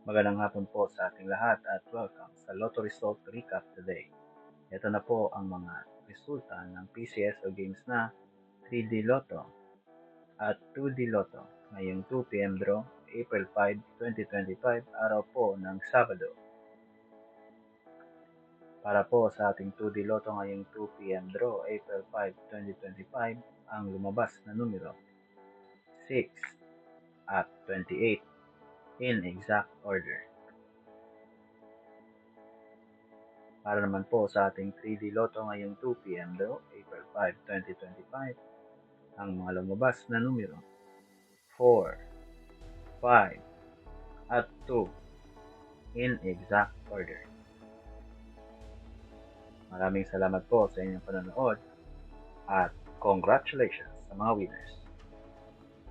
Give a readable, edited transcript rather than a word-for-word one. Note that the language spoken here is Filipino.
Magandang hapon po sa ating lahat at welcome sa Lotto Result Recap today. Ito na po ang mga resulta ng PCSO games na 3D Lotto at 2D Lotto ngayong 2 p.m. draw, April 5, 2025, araw po ng Sabado. Para po sa ating 2D Lotto ngayong 2 p.m. draw, April 5, 2025, ang lumabas na numero 6 at 28 in exact order. Para naman po sa ating 3D Lotto ngayong 2 p.m. draw, April 5, 2025, ang mga lumabas na numero 4, 5, at 2 in exact order. Maraming salamat po sa inyong panonood at congratulations sa mga winners.